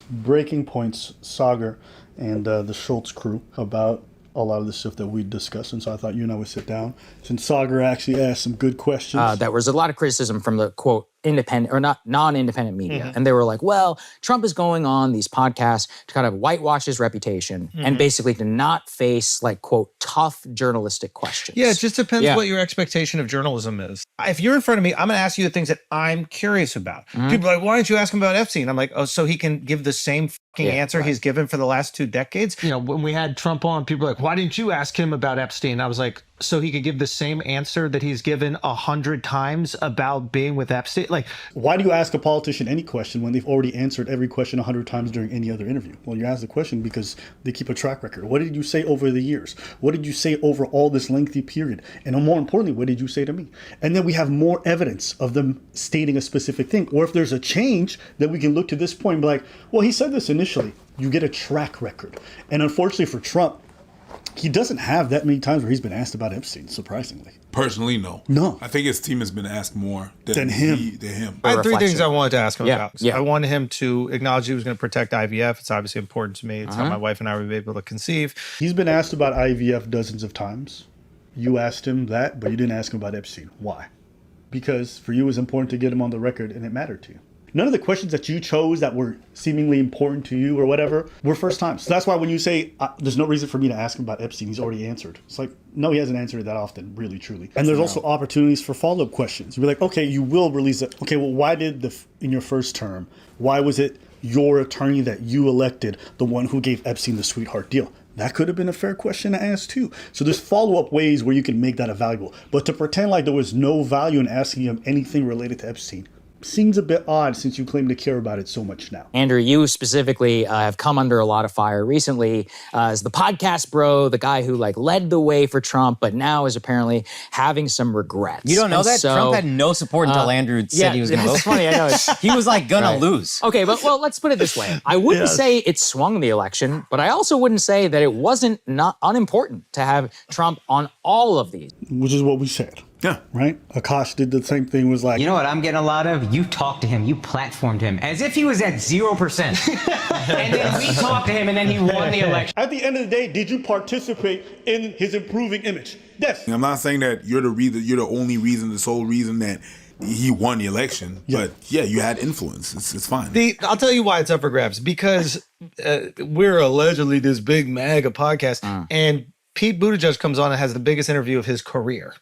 breaking points, Saagar and the Schulz crew about a lot of the stuff that we discussed, and so I thought you and I would sit down. Since Saagar actually asked some good questions. There was a lot of criticism from the, quote, independent or not non-independent media. And they were like, well, Trump is going on these podcasts to kind of whitewash his reputation and basically to not face like, quote, tough journalistic questions. Yeah, it just depends what your expectation of journalism is. If you're in front of me, I'm going to ask you the things that I'm curious about. People are like, why don't you ask him about Epstein? I'm like, oh, so he can give the same fucking answer he's given for the last 2 decades? You know, when we had Trump on, people were like, why didn't you ask him about Epstein? I was like, so he could give the same answer that he's given 100 times about being with Epstein? Like, why do you ask a politician any question when they've already answered every question 100 times during any other interview? Well, you ask the question because they keep a track record. What did you say over the years? What did you say over all this lengthy period? And more importantly, what did you say to me? And then we have more evidence of them stating a specific thing. Or if there's a change, then we can look to this point and be like, well, he said this initially. You get a track record. And unfortunately for Trump, he doesn't have that many times where he's been asked about Epstein, surprisingly. Personally, no. No. I think his team has been asked more than him. I had 3 things I wanted to ask him about. Yeah. I wanted him to acknowledge he was going to protect IVF. It's obviously important to me. It's how my wife and I were able to conceive. He's been asked about IVF dozens of times. You asked him that, but you didn't ask him about Epstein. Why? Because for you it was important to get him on the record and it mattered to you. None of the questions that you chose that were seemingly important to you or whatever were first times. So that's why when you say, there's no reason for me to ask him about Epstein, he's already answered. It's like, no, he hasn't answered it that often, really, truly. And there's also opportunities for follow-up questions. You're like, okay, you will release it. Okay, well, why did in your first term, why was it your attorney that you elected the one who gave Epstein the sweetheart deal? That could have been a fair question to ask too. So there's follow-up ways where you can make that valuable. But to pretend like there was no value in asking him anything related to Epstein seems a bit odd since you claim to care about it so much now. Andrew, you specifically have come under a lot of fire recently as the podcast bro, the guy who like led the way for Trump, but now is apparently having some regrets. You don't know that? Trump had no support until Andrew said he was going to vote. It's funny, I know. He was like going to lose. Okay, but well, let's put it this way. I wouldn't say it swung the election, but I also wouldn't say that it wasn't not unimportant to have Trump on all of these. Which is what we said. Yeah. Right? Akash did the same thing, was like... You know what I'm getting a lot of? You talked to him, you platformed him, as if he was at 0%. And then we talked to him, and then he won the election. At the end of the day, did you participate in his improving image? Yes. I'm not saying that you're the only reason, the sole reason that he won the election. Yeah. But yeah, you had influence. It's fine. I'll tell you why it's up for grabs. Because we're allegedly this big MAGA podcast, and Pete Buttigieg comes on and has the biggest interview of his career.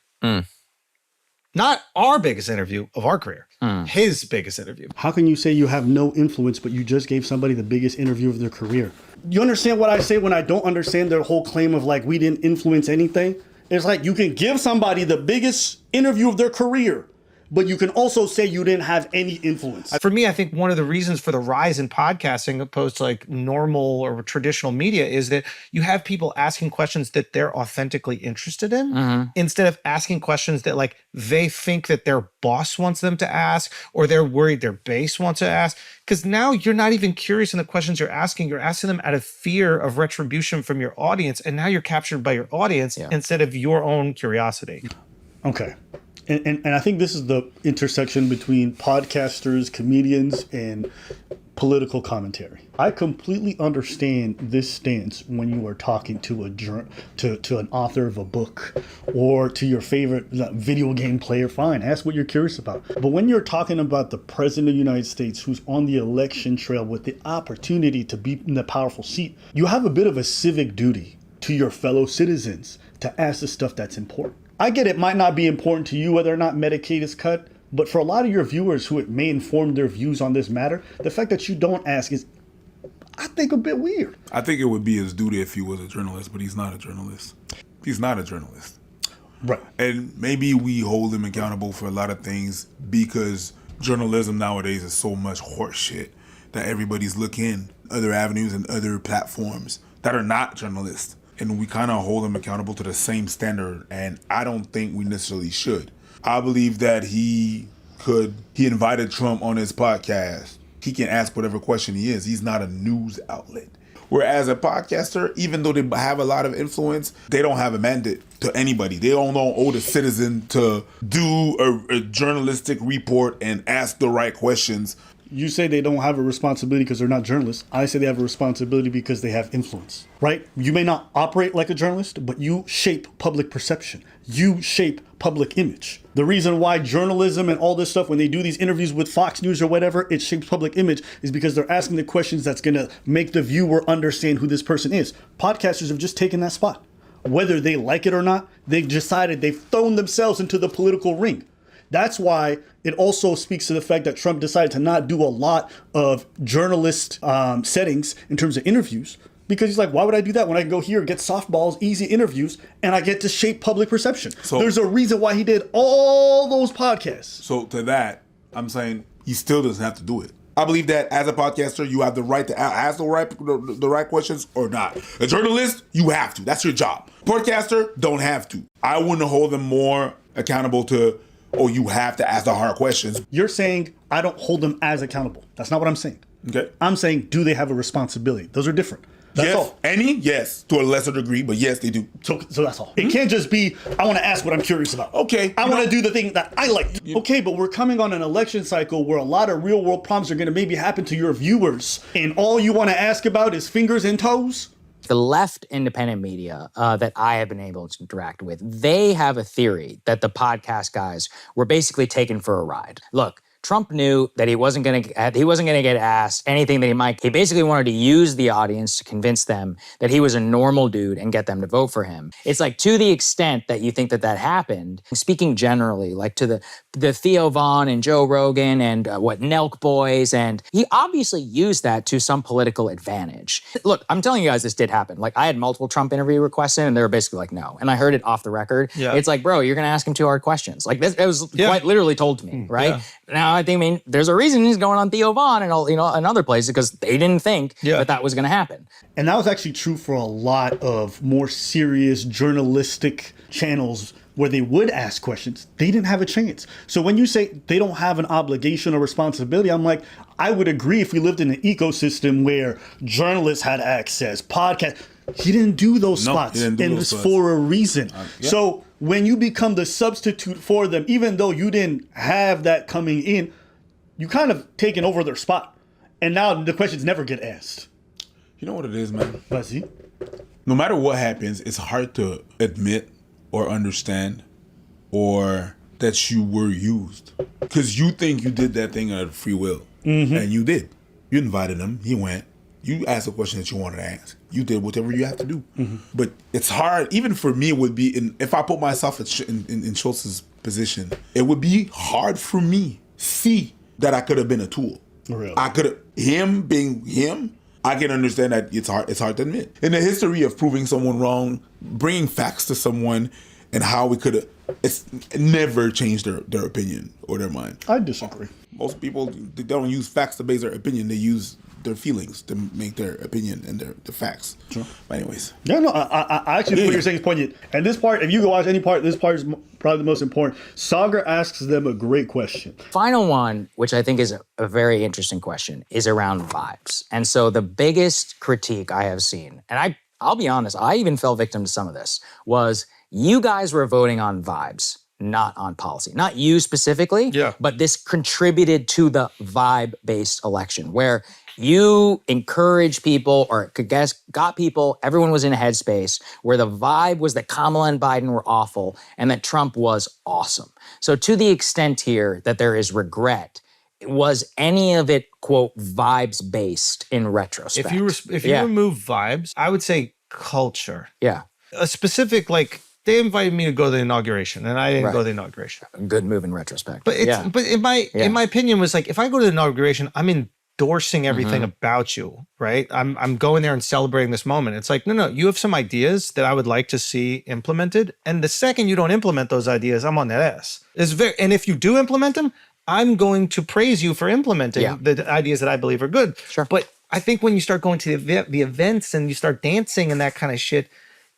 Not our biggest interview of our career, his biggest interview. How can you say you have no influence, but you just gave somebody the biggest interview of their career? You understand what I say when I don't understand their whole claim of like, we didn't influence anything? It's like you can give somebody the biggest interview of their career, but you can also say you didn't have any influence. For me, I think one of the reasons for the rise in podcasting opposed to like normal or traditional media is that you have people asking questions that they're authentically interested in instead of asking questions that like they think that their boss wants them to ask or they're worried their base wants to ask. Because now you're not even curious in the questions you're asking them out of fear of retribution from your audience. And now you're captured by your audience instead of your own curiosity. Okay. And I think this is the intersection between podcasters, comedians, and political commentary. I completely understand this stance when you are talking to an author of a book or to your favorite video game player. Fine, ask what you're curious about. But when you're talking about the president of the United States who's on the election trail with the opportunity to be in the powerful seat, you have a bit of a civic duty to your fellow citizens to ask the stuff that's important. I get it might not be important to you whether or not Medicaid is cut, but for a lot of your viewers who it may inform their views on this matter, the fact that you don't ask is, I think, a bit weird. I think it would be his duty if he was a journalist, but he's not a journalist. He's not a journalist. Right. And maybe we hold him accountable for a lot of things because journalism nowadays is so much horse shit that everybody's looking other avenues and other platforms that are not journalists. And we kind of hold him accountable to the same standard, and I don't think we necessarily should. I believe that he invited Trump on his podcast. He can ask whatever question he is. He's not a news outlet. Whereas a podcaster, even though they have a lot of influence, they don't have a mandate to anybody. They don't owe the citizen to do a journalistic report and ask the right questions. You say they don't have a responsibility because they're not journalists. I say they have a responsibility because they have influence, right? You may not operate like a journalist, but you shape public perception. You shape public image. The reason why journalism and all this stuff, when they do these interviews with Fox News or whatever, it shapes public image is because they're asking the questions that's going to make the viewer understand who this person is. Podcasters have just taken that spot. Whether they like it or not, they've decided they've thrown themselves into the political ring. That's why it also speaks to the fact that Trump decided to not do a lot of journalist settings in terms of interviews. Because he's like, why would I do that when I can go here and get softballs, easy interviews, and I get to shape public perception? So there's a reason why he did all those podcasts. So to that, I'm saying he still doesn't have to do it. I believe that as a podcaster, you have the right to ask the right questions or not. A journalist, you have to. That's your job. Podcaster, don't have to. I wouldn't hold them more accountable to, oh, you have to ask the hard questions. You're saying I don't hold them as accountable. That's not what I'm saying. Okay. I'm saying, do they have a responsibility? Those are different. That's yes, all. Yes, to a lesser degree, but yes, they do. So that's all. It can't just be, I want to ask what I'm curious about. Okay. I want to do the thing that I like. Okay, but we're coming on an election cycle where a lot of real world problems are going to maybe happen to your viewers. And all you want to ask about is fingers and toes? The left independent media that I have been able to interact with, they have a theory that the podcast guys were basically taken for a ride. Look, Trump knew that he wasn't going to get asked anything that he might. He basically wanted to use the audience to convince them that he was a normal dude and get them to vote for him. It's like, to the extent that you think that that happened, speaking generally, like to the Theo Vaughn and Joe Rogan and Nelk Boys, and he obviously used that to some political advantage. Look, I'm telling you guys, this did happen. Like, I had multiple Trump interview requests in, and they were basically like, no. And I heard it off the record. Yeah. It's like, bro, you're going to ask him too hard questions. Like, this, it was quite literally told to me, right? Yeah. Now, I mean, there's a reason he's going on Theo Vaughn and all, and other places, because they didn't think that was going to happen. And that was actually true for a lot of more serious journalistic channels where they would ask questions. They didn't have a chance. So when you say they don't have an obligation or responsibility, I'm like, I would agree if we lived in an ecosystem where journalists had access, podcasts. He didn't do those spots, and it's for a reason. So when you become the substitute for them, even though you didn't have that coming in, you kind of taken over their spot. And now the questions never get asked. You know what it is, man? Buzzy? No matter what happens, it's hard to admit or understand or that you were used. Because you think you did that thing out of free will. Mm-hmm. And you did. You invited him. He went. You asked a question that you wanted to ask. You did whatever you have to do. Mm-hmm. But it's hard, even for me, it would be, if I put myself in Schultz's position, it would be hard for me see that I could have been a tool. Really? I could have, him being him, I can understand that it's hard to admit. In the history of proving someone wrong, bringing facts to someone and how we could have, it's never changed their opinion or their mind. I disagree. Most people, they don't use facts to base their opinion. They use their feelings to make their opinion and the facts. Sure. But anyways. Yeah, no, I actually think what you're saying is poignant. And this part, if you go watch any part, this part is probably the most important. Saagar asks them a great question. Final one, which I think is a very interesting question, is around vibes. And so the biggest critique I have seen, and I'll be honest, I even fell victim to some of this, was you guys were voting on vibes, not on policy. Not you specifically, but this contributed to the vibe-based election, where you encouraged people, or got people, everyone was in a headspace where the vibe was that Kamala and Biden were awful and that Trump was awesome. So to the extent here that there is regret, was any of it, quote, vibes-based in retrospect? If you remove vibes, I would say culture. Yeah. A specific, like, they invited me to go to the inauguration, and I didn't go to the inauguration. Good move in retrospect. But in my opinion, was like, if I go to the inauguration, I'm endorsing everything about you, right? I'm going there and celebrating this moment. It's like, no, you have some ideas that I would like to see implemented, and the second you don't implement those ideas, I'm on that ass. And if you do implement them, I'm going to praise you for implementing the ideas that I believe are good. Sure. But I think when you start going to the events and you start dancing and that kind of shit,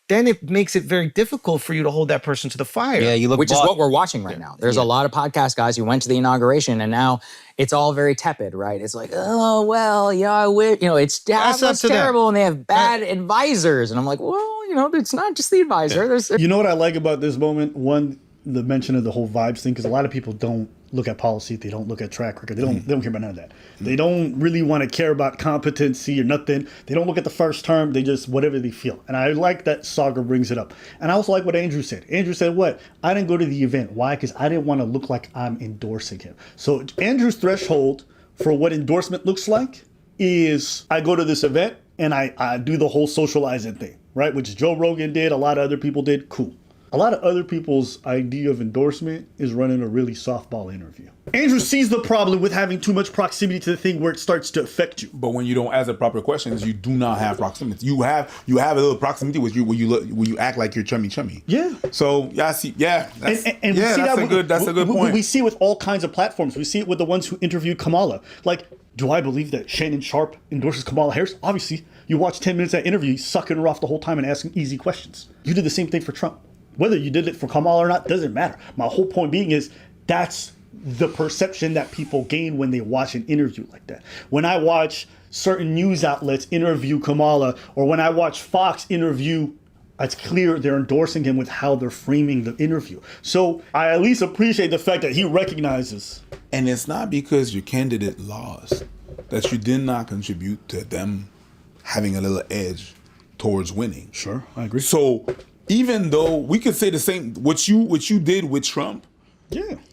then it makes it very difficult for you to hold that person to the fire. Yeah, you look, which is what we're watching right now. There's a lot of podcast guys who went to the inauguration, and now it's all very tepid, right? It's like, oh well, yeah, I wish, it's terrible, and they have bad advisors, and I'm like, well, it's not just the advisor. You know what I like about this moment? One, the mention of the whole vibes thing, because a lot of people don't look at policy. They don't look at track record. They don't care about none of that. They don't really want to care about competency or nothing. They don't look at the first term. They just whatever they feel. And I like that Saagar brings it up. And I also like what Andrew said. Andrew said what? I didn't go to the event. Why? Because I didn't want to look like I'm endorsing him. So Andrew's threshold for what endorsement looks like is I go to this event and I do the whole socializing thing, right? Which Joe Rogan did, a lot of other people did. Cool. A lot of other people's idea of endorsement is running a really softball interview. Andrew sees the problem with having too much proximity to the thing where it starts to affect you. But when you don't ask the proper questions, you do not have proximity. You have a little proximity with you when you act like you're chummy. Yeah. So yeah, I see. Yeah, that's, and we see that's a good point. We see it with all kinds of platforms. We see it with the ones who interviewed Kamala. Like, do I believe that Shannon Sharp endorses Kamala Harris? Obviously. You watch 10 minutes of that interview, he's sucking her off the whole time and asking easy questions. You did the same thing for Trump. Whether you did it for Kamala or not doesn't matter. My whole point being is that's the perception that people gain when they watch an interview like that. When I watch certain news outlets interview Kamala, or when I watch Fox interview, it's clear they're endorsing him with how they're framing the interview. So I at least appreciate the fact that he recognizes. And it's not because your candidate lost that you did not contribute to them having a little edge towards winning. Sure, I agree. So even though we could say the same, what you did with Trump,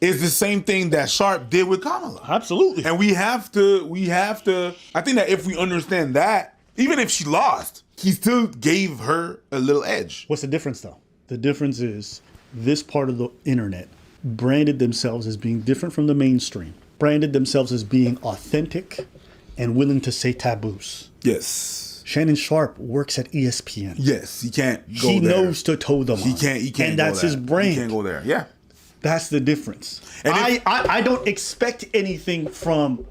is the same thing that Sharp did with Kamala. Absolutely. And we have to. I think that if we understand that, even if she lost, he still gave her a little edge. What's the difference, though? The difference is this part of the internet branded themselves as being different from the mainstream, branded themselves as being authentic and willing to say taboos. Yes. Shannon Sharp works at ESPN. Yes, he can't go he there. He knows to toe the line. He can't. And that's his brand. He can't go there. Yeah. That's the difference. And I don't expect anything from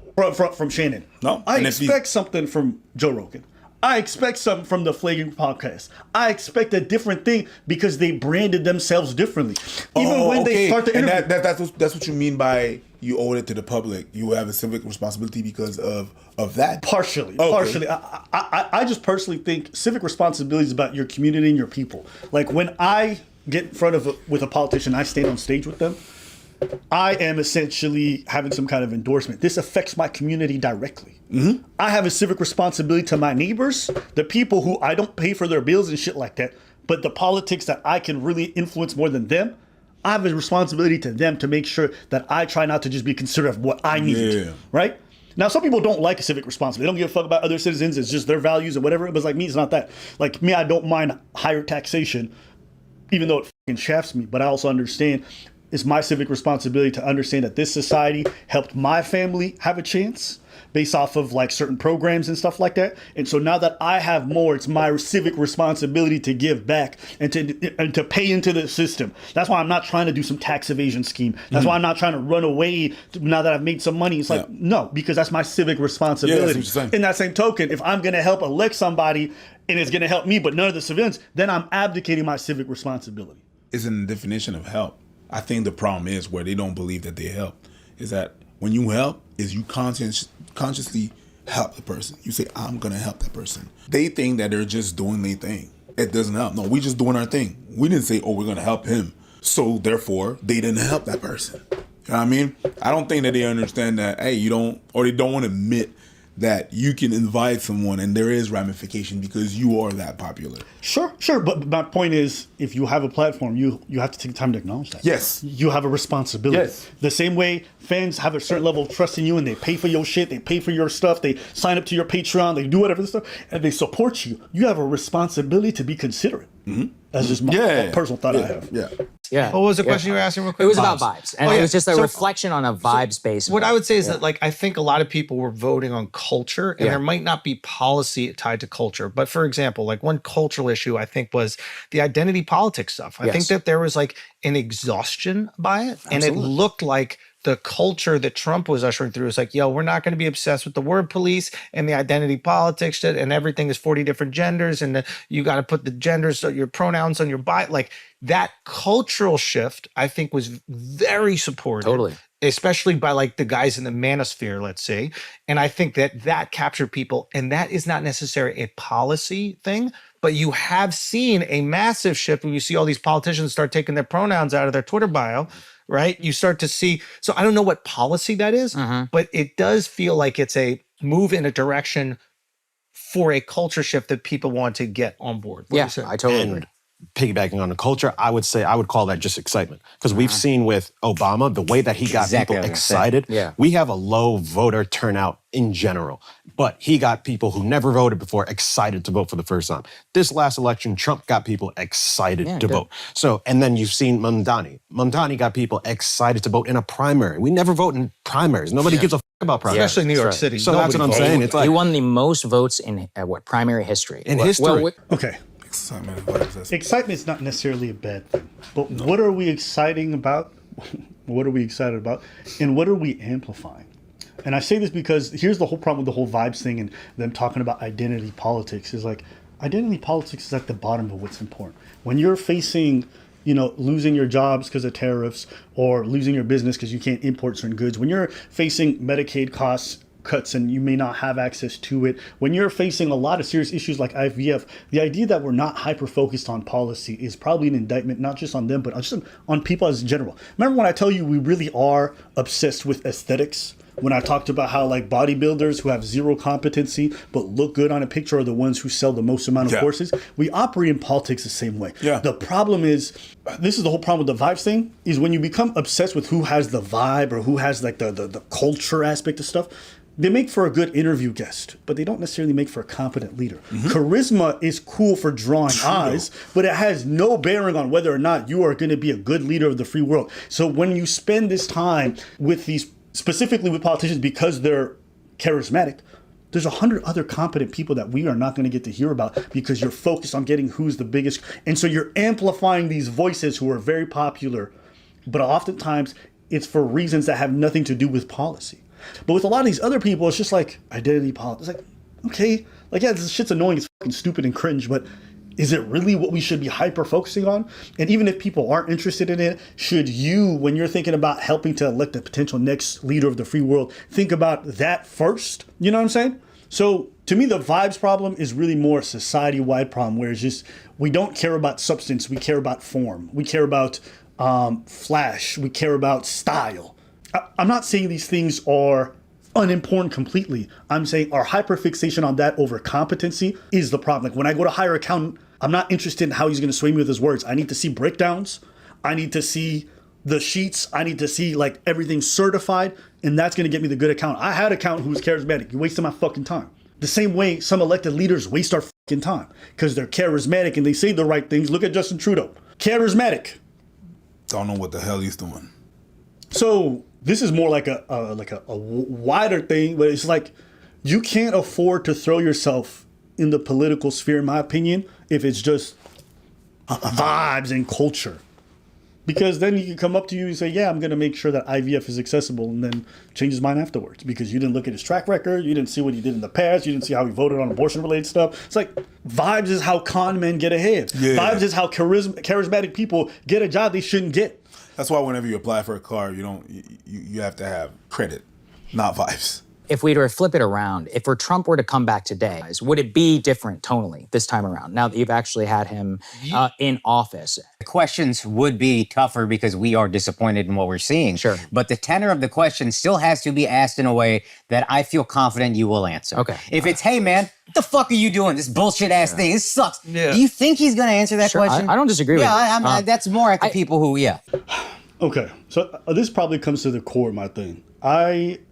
Shannon. No. I expect something from Joe Rogan. I expect something from the Flagrant podcast. I expect a different thing because they branded themselves differently. Even when they start the interview. And that's what you mean by you owe it to the public. You have a civic responsibility because of that. Partially. Okay. I just personally think civic responsibility is about your community and your people. Like when I get in front of with a politician, I stand on stage with them, I am essentially having some kind of endorsement. This affects my community directly. Mm-hmm. I have a civic responsibility to my neighbors, the people who I don't pay for their bills and shit like that, but the politics that I can really influence more than them, I have a responsibility to them to make sure that I try not to just be considerate of what I need, right? Now, some people don't like a civic responsibility. They don't give a fuck about other citizens. It's just their values or whatever. But like me, it's not that. Like me, I don't mind higher taxation, even though it fucking shafts me. But I also understand it's my civic responsibility to understand that this society helped my family have a chance based off of like certain programs and stuff like that. And so now that I have more, it's my civic responsibility to give back and to pay into the system. That's why I'm not trying to do some tax evasion scheme. That's why I'm not trying to run away now that I've made some money. It's like, no, because that's my civic responsibility. In that same token, if I'm going to help elect somebody and it's going to help me, but none of the civilians, then I'm abdicating my civic responsibility. It's in the definition of help. I think the problem is where they don't believe that they help is that when you help is you consciously help the person. You say, I'm going to help that person. They think that they're just doing their thing. It doesn't help. No, we just doing our thing. We didn't say, oh, we're going to help him. So therefore, they didn't help that person. You know what I mean? I don't think that they understand that, hey, they don't want to admit that you can invite someone and there is ramification because you are that popular. Sure. But my point is, if you have a platform, you have to take the time to acknowledge that. Yes. You have a responsibility. Yes. The same way fans have a certain level of trust in you and they pay for your shit, they pay for your stuff, they sign up to your Patreon, they do whatever stuff, and they support you. You have a responsibility to be considerate. Mm-hmm. That's just my personal thought I have. Yeah. What was the question you were asking real quick? It was about vibes. And it was just a reflection on a vibes base. What I would say is that, like, I think a lot of people were voting on culture, and there might not be policy tied to culture. But for example, like one cultural issue I think was the identity politics stuff. I think that there was like an exhaustion by it. And it looked like the culture that Trump was ushering through is like, yo, we're not going to be obsessed with the word police and the identity politics shit, and everything is 40 different genders, and you got to put the genders, your pronouns on your bio. Like that cultural shift, I think, was very supported. Totally. Especially by like the guys in the manosphere, let's say. And I think that captured people, and that is not necessarily a policy thing, But you have seen a massive shift when you see all these politicians start taking their pronouns out of their Twitter bio, right? You start to see, so I don't know what policy that is, but it does feel like it's a move in a direction for a culture shift that people want to get on board. What do Yeah, you say? I totally agree. Piggybacking on the culture, I would call that just excitement. Because we've seen with Obama, the way that he got Exactly people what I was gonna excited. Yeah. We have a low voter turnout in general. But he got people who never voted before excited to vote for the first time. This last election, Trump got people excited to vote. So, and then you've seen Mamdani. Mamdani got people excited to vote in a primary. We never vote in primaries. Nobody gives a fuck about primaries. Especially New York City. So that's what I'm saying. It's like He won the most votes in primary history. in history. Okay. Excitement is not necessarily a bad thing, but what are we exciting about? What are we excited about? And what are we amplifying? And I say this because here's the whole problem with the whole vibes thing and them talking about identity politics is like, identity politics is at the bottom of what's important. When you're facing, losing your jobs because of tariffs or losing your business because you can't import certain goods, when you're facing Medicaid costs cuts and you may not have access to it, when you're facing a lot of serious issues like IVF, the idea that we're not hyper focused on policy is probably an indictment not just on them but just on people as in general. Remember when I tell you we really are obsessed with aesthetics? When I talked about how like bodybuilders who have zero competency but look good on a picture are the ones who sell the most amount of courses, we operate in politics the same way. The problem is, this is the whole problem with the vibes thing, is when you become obsessed with who has the vibe or who has like the culture aspect of stuff, they make for a good interview guest, but they don't necessarily make for a competent leader. Charisma is cool for drawing eyes, but it has no bearing on whether or not you are going to be a good leader of the free world. So when you spend this time with these, specifically with politicians, because they're charismatic, there's 100 other competent people that we are not going to get to hear about because you're focused on getting who's the biggest. And so you're amplifying these voices who are very popular, but oftentimes it's for reasons that have nothing to do with policy. But with a lot of these other people, it's just like identity politics. It's like, okay, like, yeah, this shit's annoying, it's fucking stupid and cringe, but is it really what we should be hyper focusing on? And even if people aren't interested in it, should you, when you're thinking about helping to elect the potential next leader of the free world, think about that first? You know what I'm saying? So to me, the vibes problem is really more a society-wide problem where it's just, we don't care about substance, we care about form. We care about flash, we care about style. I'm not saying these things are unimportant completely. I'm saying our hyperfixation on that over competency is the problem. Like when I go to hire an accountant, I'm not interested in how he's going to sway me with his words. I need to see breakdowns. I need to see the sheets. I need to see like everything certified, and that's going to get me the good accountant. I had an accountant who was charismatic. You wasted my fucking time. The same way some elected leaders waste our fucking time because they're charismatic and they say the right things. Look at Justin Trudeau. Charismatic. Don't know what the hell he's doing. So this is more like a wider thing, but it's like you can't afford to throw yourself in the political sphere, in my opinion, if it's just vibes and culture. Because then he can come up to you and say, yeah, I'm going to make sure that IVF is accessible, and then change his mind afterwards because you didn't look at his track record, you didn't see what he did in the past, you didn't see how he voted on abortion-related stuff. It's like vibes is how con men get ahead. Yeah. Vibes is how charismatic people get a job they shouldn't get. That's why whenever you apply for a car, you have to have credit, not vibes. If we were to flip it around, if Trump were to come back today, would it be different tonally this time around, now that you've actually had him in office? The questions would be tougher because we are disappointed in what we're seeing. Sure. But the tenor of the question still has to be asked in a way that I feel confident you will answer. Okay. If it's, hey, man, what the fuck are you doing? This bullshit ass thing. This sucks. Yeah. Do you think he's going to answer that question? I don't disagree with you. Yeah, that's more at the people who, Okay, so this probably comes to the core of my thing.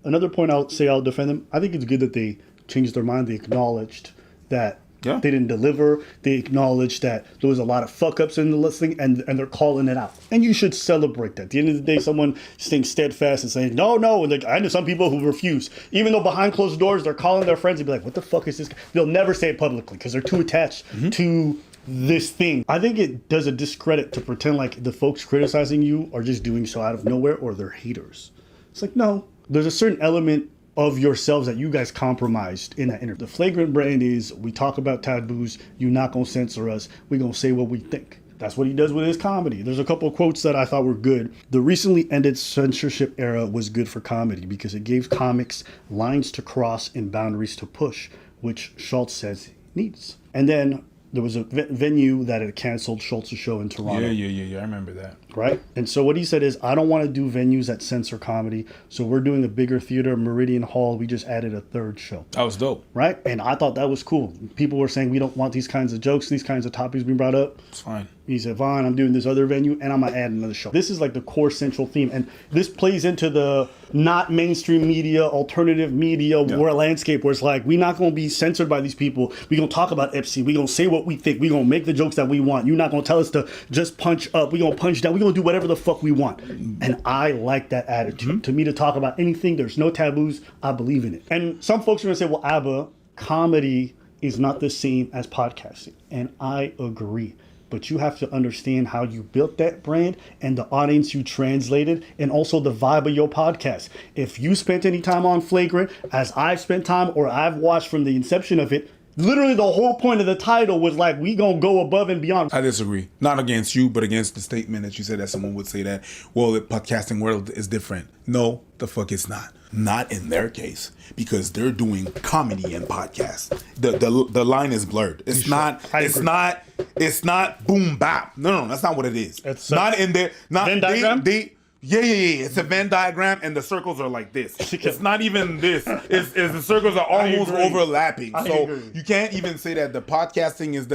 Another point I'll defend them. I think it's good that they changed their mind. They acknowledged that they didn't deliver. They acknowledged that there was a lot of fuck ups in the listing, and they're calling it out. And you should celebrate that. At the end of the day, someone staying steadfast and saying, no. And like, I know some people who refuse. Even though behind closed doors, they're calling their friends and be like, what the fuck is this? They'll never say it publicly because they're too attached to this thing. I think it does a discredit to pretend like the folks criticizing you are just doing so out of nowhere or they're haters. It's like, no, there's a certain element of yourselves that you guys compromised in that interview. The Flagrant brand is, we talk about taboos, you're not going to censor us, we're going to say what we think. That's what he does with his comedy. There's a couple of quotes that I thought were good. The recently ended censorship era was good for comedy because it gave comics lines to cross and boundaries to push, which Schulz says he needs. And then there was a venue that had canceled Schulz's show in Toronto. Yeah. I remember that. Right? And so what he said is, I don't want to do venues that censor comedy. So we're doing a bigger theater, Meridian Hall. We just added a third show. That was dope. Right? And I thought that was cool. People were saying, we don't want these kinds of jokes, these kinds of topics being brought up. It's fine. He said, fine, I'm doing this other venue and I'm going to add another show. This is like the core central theme. And this plays into the not mainstream media, alternative media world landscape where it's like, we're not going to be censored by these people. We're going to talk about Epstein. We're going to say what we think. We're going to make the jokes that we want. You're not going to tell us to just punch up. We're going to punch down. We're going to do whatever the fuck we want. And I like that attitude. To me, to talk about anything, there's no taboos. I believe in it. And some folks are going to say, well, Abba, comedy is not the same as podcasting. And I agree. But you have to understand how you built that brand and the audience you translated and also the vibe of your podcast. If you spent any time on Flagrant, as I've spent time or I've watched from the inception of it, literally the whole point of the title was like, we gonna go above and beyond. I disagree. Not against you, but against the statement that you said that someone would say that, well, the podcasting world is different. No, the fuck it's not. Not in their case, because they're doing comedy and podcasts. The line is blurred. It's not boom bap. No, that's not what it is. It's not in there. Not Venn diagram? Yeah. It's a Venn diagram, and the circles are like this. It's not even this. It's the circles are almost overlapping. So you can't even say that the podcasting is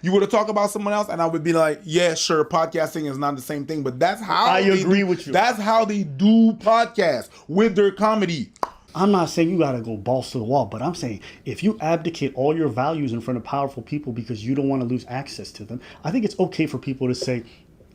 you would have talked about someone else, and I would be like, yeah, sure, podcasting is not the same thing, but that's how I agree with you. That's how they do podcasts with their comedy. I'm not saying you gotta go balls to the wall, but I'm saying if you abdicate all your values in front of powerful people because you don't want to lose access to them, I think it's okay for people to say,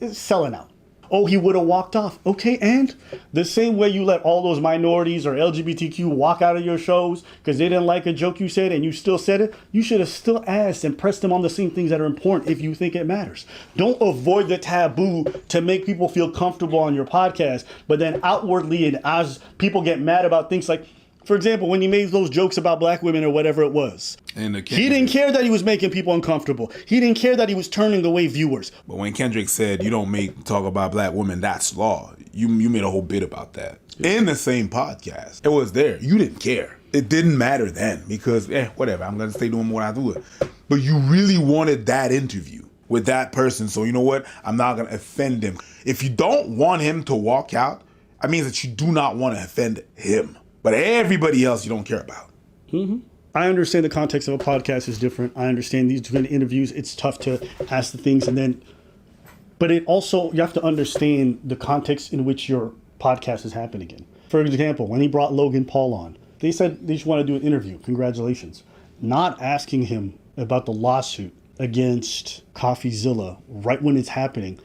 it's selling out. Oh, he would have walked off. Okay, and the same way you let all those minorities or LGBTQ walk out of your shows because they didn't like a joke you said and you still said it, you should have still asked and pressed them on the same things that are important if you think it matters. Don't avoid the taboo to make people feel comfortable on your podcast, but then outwardly and as people get mad about things like, for example, when he made those jokes about black women or whatever it was, and he didn't care that he was making people uncomfortable. He didn't care that he was turning away viewers. But when Kendrick said, you don't talk about black women, that's law, you made a whole bit about that. In the same podcast. It was there. You didn't care. It didn't matter then because, whatever, I'm going to stay doing what I do. But you really wanted that interview with that person. So you know what? I'm not going to offend him. If you don't want him to walk out, that means that you do not want to offend him. But everybody else you don't care about. Mm-hmm. I understand the context of a podcast is different. I understand these kind of interviews. It's tough to ask the things but it also, you have to understand the context in which your podcast is happening in. For example, when he brought Logan Paul on, they said they just want to do an interview. Congratulations. Not asking him about the lawsuit against CoffeeZilla right when it's happening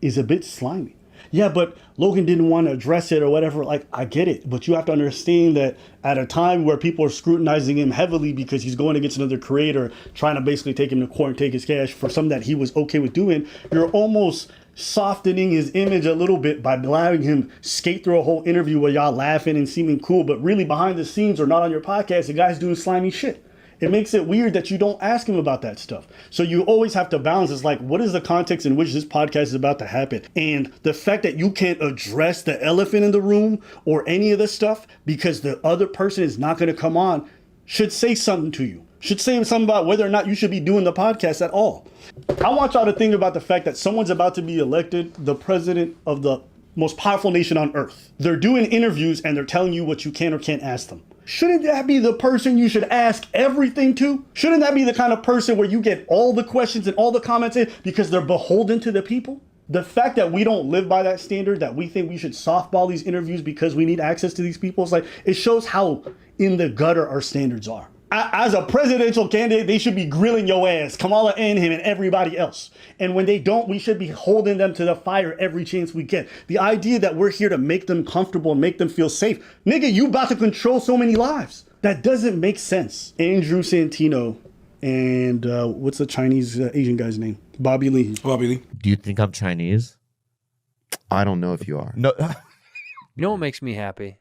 is a bit slimy. Yeah, but Logan didn't want to address it or whatever. Like, I get it. But you have to understand that at a time where people are scrutinizing him heavily because he's going against another creator, trying to basically take him to court and take his cash for something that he was okay with doing, you're almost softening his image a little bit by allowing him skate through a whole interview where y'all laughing and seeming cool, but really behind the scenes or not on your podcast, the guy's doing slimy shit. It makes it weird that you don't ask him about that stuff. So you always have to balance. It's like, what is the context in which this podcast is about to happen? And the fact that you can't address the elephant in the room or any of this stuff because the other person is not going to come on should say something to you. Should say something about whether or not you should be doing the podcast at all. I want y'all to think about the fact that someone's about to be elected the president of the most powerful nation on earth. They're doing interviews and they're telling you what you can or can't ask them. Shouldn't that be the person you should ask everything to? Shouldn't that be the kind of person where you get all the questions and all the comments in because they're beholden to the people? The fact that we don't live by that standard, that we think we should softball these interviews because we need access to these people, it shows how in the gutter our standards are. As a presidential candidate, they should be grilling your ass, Kamala and him and everybody else. And when they don't, we should be holding them to the fire every chance we get. The idea that we're here to make them comfortable and make them feel safe. Nigga, you about to control so many lives. That doesn't make sense. Andrew Santino and what's the Chinese Asian guy's name? Bobby Lee. Do you think I'm Chinese? I don't know if you are. No. You know what makes me happy?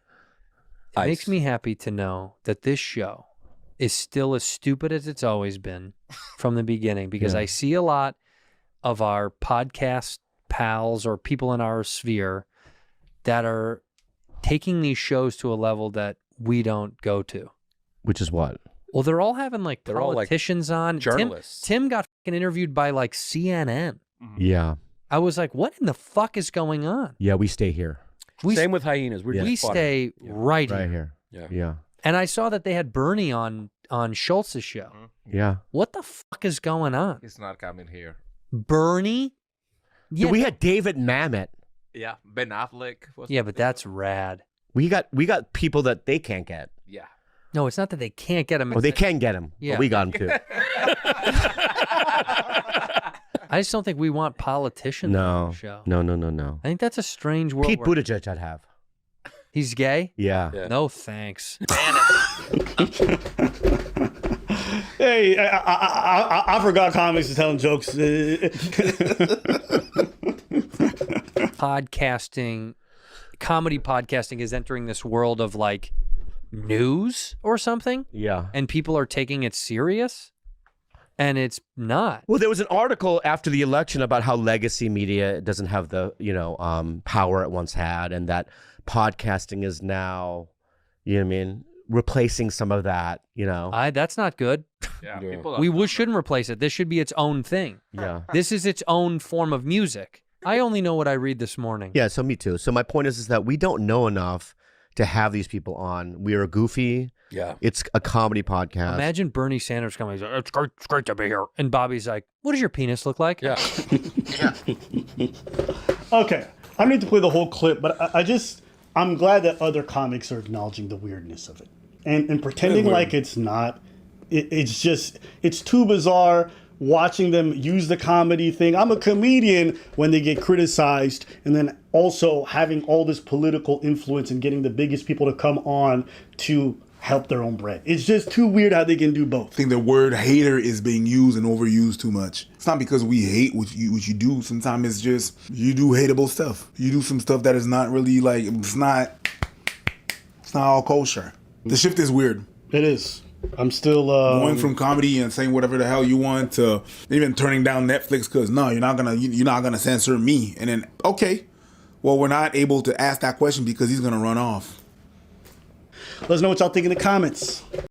It makes me happy to know that this show is still as stupid as it's always been from the beginning, because I see a lot of our podcast pals or people in our sphere that are taking these shows to a level that we don't go to. Which is what? Well, they're all having like They're all, like, politicians on. journalists. Tim got fucking interviewed by like CNN. Yeah. I was like, what in the fuck is going on? Yeah, we stay here. Same with hyenas. We stay right here. Yeah. And I saw that they had Bernie on Schultz's show. Yeah. What the fuck is going on? He's not coming here. Bernie? Yeah, we had David Mamet. Yeah, Ben Affleck. Yeah, but that's rad. We got people that they can't get. Yeah. No, it's not that they can't get him. Oh, they can get him. Yeah. But we got him too. I just don't think we want politicians on the show. No. I think that's a strange world. Pete Buttigieg I'd have. He's gay? Yeah. No thanks. Hey, I forgot comics is telling jokes. Comedy podcasting is entering this world of like news or something. Yeah. And people are taking it serious. And it's not. Well, there was an article after the election about how legacy media doesn't have the, power it once had, and that podcasting is now, replacing some of that, That's not good. Yeah. We shouldn't replace it. This should be its own thing. Yeah. This is its own form of music. I only know what I read this morning. Yeah, so me too. So my point is that we don't know enough to have these people on. We are goofy. Yeah. It's a comedy podcast. Imagine Bernie Sanders coming. He's like, it's great to be here. And Bobby's like, what does your penis look like? Yeah. Okay, I don't need to play the whole clip, but I'm glad that other comics are acknowledging the weirdness of it and pretending like it's not. It's too bizarre watching them use the comedy thing. I'm a comedian when they get criticized, and then also having all this political influence and getting the biggest people to come on to help their own bread. It's just too weird how they can do both. I think the word hater is being used and overused too much. It's not because we hate what you do. Sometimes it's just you do hateable stuff. You do some stuff that is not really like it's not all kosher. The shift is weird. It is. I'm still going from comedy and saying whatever the hell you want to even turning down Netflix because no, you're not gonna censor me. And then okay, well we're not able to ask that question because he's gonna run off. Let us know what y'all think in the comments.